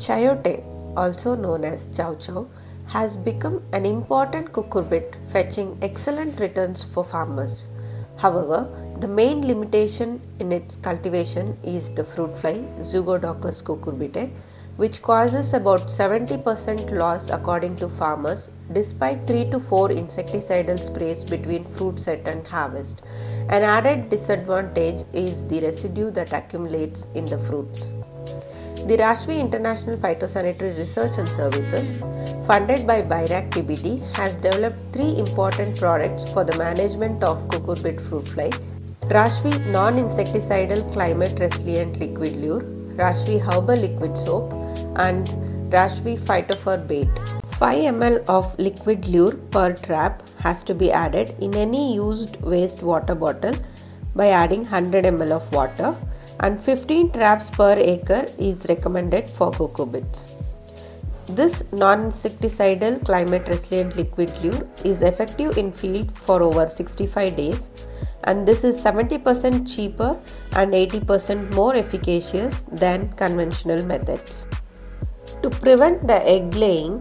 Chayote, also known as chow chow, has become an important cucurbit, fetching excellent returns for farmers. However, the main limitation in its cultivation is the fruit fly Zygodocus cucurbitae, which causes about 70% loss according to farmers despite 3 to 4 insecticidal sprays between fruit set and harvest. An added disadvantage is the residue that accumulates in the fruits. The Rashvi International Phytosanitary Research and Services, funded by BIRAC TBT, has developed 3 important products for the management of cucurbit fruit fly: Rashvi Non-Insecticidal Climate Resilient Liquid Lure, Rashvi Herbal Liquid Soap, and Rashvi Phytophthora Bait. 5 ml of liquid lure per trap has to be added in any used waste water bottle by adding 100 ml of water, and 15 traps per acre is recommended for cucurbits. This non-insecticidal climate resilient liquid lure is effective in field for over 65 days, and this is 70% cheaper and 80% more efficacious than conventional methods. To prevent the egg laying,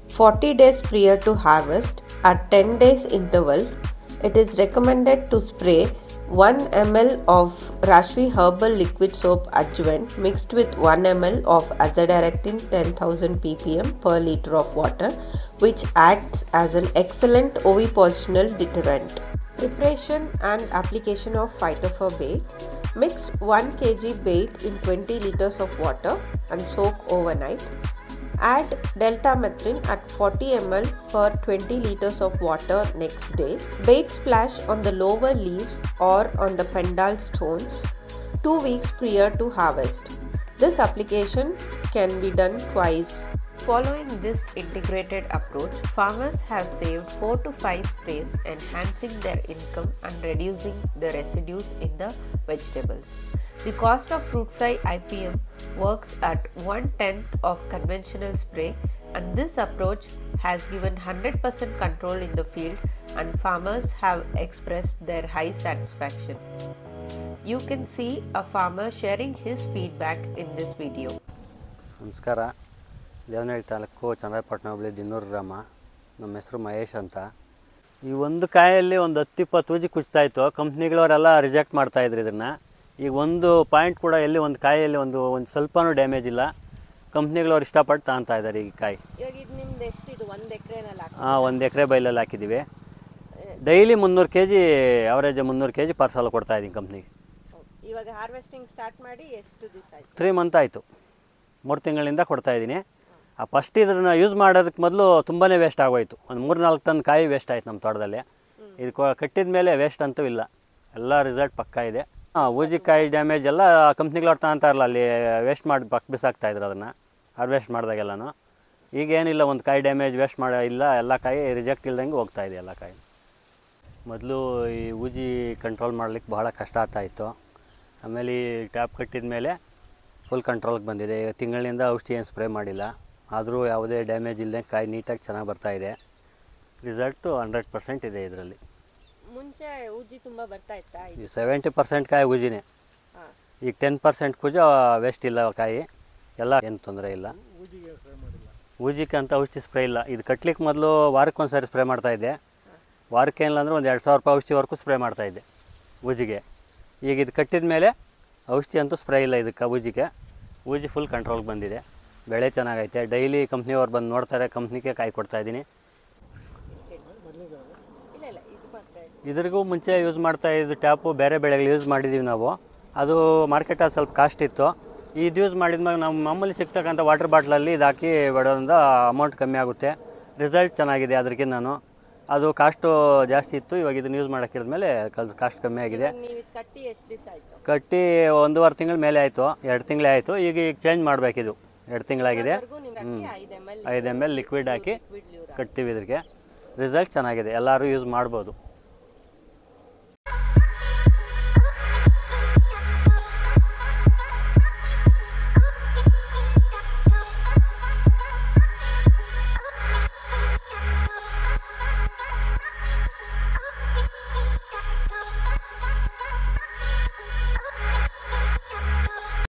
40 days prior to harvest at 10 days interval, it is recommended to spray 1 ml of Rashvi Herbal Liquid Soap Adjuvant mixed with 1 ml of Azadirachtin 10,000 ppm per liter of water, which acts as an excellent ovipositional deterrent. Preparation and application of Phytophthora bait. Mix 1 kg bait in 20 liters of water and soak overnight. Add deltamethrin at 40 ml per 20 liters of water next day. Bait splash on the lower leaves or on the pendal stones 2 weeks prior to harvest. This application can be done twice. Following this integrated approach, farmers have saved 4 to 5 sprays, enhancing their income and reducing the residues in the vegetables. The cost of fruit fly IPM works at 1/10 of conventional spray, and this approach has given 100% control in the field, and farmers have expressed their high satisfaction. You can see a farmer sharing his feedback in this video. ನಮಸ್ಕಾರ. ದೇವನಹಳ್ಳಿ ತಾಲೂಕು ಚನ್ನರಾಯಪಟ್ಟಣ ಹೋಬಳಿ ದಿನ್ನೂರು ಗ್ರಾಮ. ನಮ್ಮ ಹೆಸರು ಮಹೇಶ್ ಅಂತ. ಈ ಒಂದು ಕಾಯಲ್ಲಿ ಒಂದು 10-20 ಊಜಿ ಕುಚ್ತಾಯಿತ್ತು. ಕಂಪ್ನಿಗಳವರೆಲ್ಲ reject ಮಾಡ್ತಾಯಿದ್ರು ಇದನ್ನು. ಈಗ ಒಂದು ಪಾಯಿಂಟ್ ಕೂಡ ಎಲ್ಲಿ ಒಂದು ಕಾಯಲ್ಲಿ ಒಂದು ಸ್ವಲ್ಪನೂ ಡ್ಯಾಮೇಜ್ ಇಲ್ಲ. ಕಂಪ್ನಿಗಳವ್ರು ಇಷ್ಟಪಟ್ಟು ತಗೊತಾ ಇದ್ದಾರೆ ಈ ಕಾಯಿ. ಇವಾಗ ಇದು ನಿಮ್ದು ಎಷ್ಟು? ಇದು 1 ಎಕರೆನಲ್ಲಿ ಹಾಂ, 1 ಎಕರೆ ಬೈಲಲ್ಲಿ ಹಾಕಿದ್ದೀವಿ. Daily 300 kg average 300 kg parcel ಕೊಡ್ತಾ ಇದ್ದೀನಿ ಕಂಪ್ನಿಗೆ. ಇವಾಗ ಹಾರ್ವೆಸ್ಟಿಂಗ್ ಸ್ಟಾರ್ಟ್ ಮಾಡಿ ಎಷ್ಟು ದಿವಸ ಆಯಿತು? 3 ಮಂತ್ ಆಯಿತು. 3 ತಿಂಗಳಿಂದ ಕೊಡ್ತಾಯಿದ್ದೀನಿ. ಫಸ್ಟ್ ಇದನ್ನು ಯೂಸ್ ಮಾಡೋದಕ್ಕೆ ಮೊದಲು ತುಂಬಾ ವೇಸ್ಟ್ ಆಗೋಯ್ತು. ಒಂದು 3-4 ಟನ್ ಕಾಯಿ ವೇಸ್ಟ್ ಆಯ್ತು ನಮ್ಮ ತೋಟದಲ್ಲಿ. ಇದು ಕಟ್ಟಿದ ಮೇಲೆ ವೇಸ್ಟ್ ಅಂತೂ ಇಲ್ಲ, ಎಲ್ಲ ರಿಸಲ್ಟ್ ಪಕ್ಕ ಇದೆ. ಊಜಿಕಾಯಿ ಡ್ಯಾಮೇಜ್ ಎಲ್ಲ ಕಂಪ್ನಿಗಳವ್ರು ತಗೊತಾ ಇರಲ್ಲ, ಅಲ್ಲಿ ವೇಸ್ಟ್ ಮಾಡಿ ಬಿಸಾಕ್ತಾಯಿದ್ರು ಅದನ್ನು ಹಾರ್ವೆಸ್ಟ್ ಮಾಡಿದಾಗೆಲ್ಲನೂ. ಈಗೇನಿಲ್ಲ, ಒಂದು ಕಾಯಿ ಡ್ಯಾಮೇಜ್ ವೇಸ್ಟ್ ಇಲ್ಲ, ಎಲ್ಲ ಕಾಯಿ ರಿಜೆಕ್ಟ್ ಇಲ್ದಂಗೆ ಹೋಗ್ತಾಯಿದೆ ಎಲ್ಲ ಕಾಯಿ. ಮೊದಲು ಈ ಊಜಿ ಕಂಟ್ರೋಲ್ ಮಾಡ್ಲಿಕ್ಕೆ ಬಹಳ ಕಷ್ಟ ಆಗ್ತಾಯಿತ್ತು. ಆಮೇಲೆ ಈ ಟ್ಯಾಪ್ ಕಟ್ಟಿದ ಮೇಲೆ ಫುಲ್ ಕಂಟ್ರೋಲ್ಗೆ ಬಂದಿದೆ. ತಿಂಗಳಿಂದ ಔಷಧಿ ಏನು ಸ್ಪ್ರೇ ಮಾಡಿಲ್ಲ, ಆದರೂ ಯಾವುದೇ ಡ್ಯಾಮೇಜ್ ಇಲ್ಲದೆ ಕಾಯಿ ನೀಟಾಗಿ ಚೆನ್ನಾಗಿ ಬರ್ತಾಯಿದೆ. ರಿಸಲ್ಟು 100% ಇದೆ ಇದರಲ್ಲಿ. ಮುಂಚೆ ಊಜಿ ತುಂಬ ಬರ್ತಾ ಇತ್ತಾ? ಈ 70% ಕಾಯಿ ಊಜಿನೇ. ಈಗ 10% ಕೂಜ ವೇಸ್ಟ್ ಇಲ್ಲ ಕಾಯಿ, ಎಲ್ಲ ಏನು ತೊಂದರೆ ಇಲ್ಲ. ಊಜಿಗೆ ಅಂತ ಔಷಧಿ ಸ್ಪ್ರೇ ಇಲ್ಲ. ಇದು ಕಟ್ಲಿಕ್ಕೆ ಮೊದಲು ವಾರಕ್ಕೊಂದು ಸಾರಿ ಸ್ಪ್ರೇ ಮಾಡ್ತಾಯಿದ್ದೆ. ವಾರಕ್ಕೆ ಏನಿಲ್ಲ ಅಂದರೆ ಒಂದು 2,000 ರೂಪಾಯಿ ಔಷಧಿವರೆಗೂ ಸ್ಪ್ರೇ ಮಾಡ್ತಾಯಿದ್ದೆ ಊಜಿಗೆ. ಈಗ ಇದು ಕಟ್ಟಿದ ಮೇಲೆ ಔಷಧಿ ಅಂತೂ ಸ್ಪ್ರೇ ಇಲ್ಲ ಇದಕ್ಕೆ ಊಜಿಗೆ. ಊಜಿ ಫುಲ್ ಕಂಟ್ರೋಲ್ಗೆ ಬಂದಿದೆ, ಬೆಳೆ ಚೆನ್ನಾಗೈತೆ. ಡೈಲಿ ಕಂಪ್ನಿಯವ್ರು ಬಂದು ನೋಡ್ತಾರೆ, ಕಂಪ್ನಿಗೆ ಕಾಯಿ ಕೊಡ್ತಾಯಿದ್ದೀನಿ. ಇದ್ರಿಗೂ ಮುಂಚೆ ಯೂಸ್ ಮಾಡ್ತಾಯಿದ್ದು ಟ್ಯಾಪು ಬೇರೆ ಬೆಳೆಗಳು ಯೂಸ್ ಮಾಡಿದ್ದೀವಿ ನಾವು. ಅದು ಮಾರ್ಕೆಟಲ್ಲಿ ಸ್ವಲ್ಪ ಕಾಸ್ಟ್ ಇತ್ತು. ಇದು ಯೂಸ್ ಮಾಡಿದ್ಮೇಲೆ ನಾವು ಮಾಮೂಲಿ ಸಿಗ್ತಕ್ಕಂಥ ವಾಟರ್ ಬಾಟ್ಲಲ್ಲಿ ಇದು ಹಾಕಿ ಬಿಡೋದ್ರಿಂದ ಅಮೌಂಟ್ ಕಮ್ಮಿ ಆಗುತ್ತೆ. ರಿಸಲ್ಟ್ ಚೆನ್ನಾಗಿದೆ ಅದಕ್ಕಿಂತ. ನಾನು ಅದು ಕಾಸ್ಟು ಜಾಸ್ತಿ ಇತ್ತು, ಇವಾಗ ಇದನ್ನು ಯೂಸ್ ಮಾಡೋಕ್ಕಿದ್ಮೇಲೆ ಕಾಸ್ಟ್ ಕಮ್ಮಿ ಆಗಿದೆ. ಕಟ್ಟಿ 1.5 ತಿಂಗಳ ಮೇಲೆ ಆಯಿತು, 2 ತಿಂಗಳೇ ಆಯಿತು. ಈಗ ಚೇಂಜ್ ಮಾಡಬೇಕಿದು, 2 ತಿಂಗಳಾಗಿದೆ. 5 ml ಲಿಕ್ವಿಡ್ ಹಾಕಿ ಕಟ್ತೀವಿ. ಇದಕ್ಕೆ ರಿಸಲ್ಟ್ ಚೆನ್ನಾಗಿದೆ, ಎಲ್ಲರೂ ಯೂಸ್ ಮಾಡ್ಬೋದು.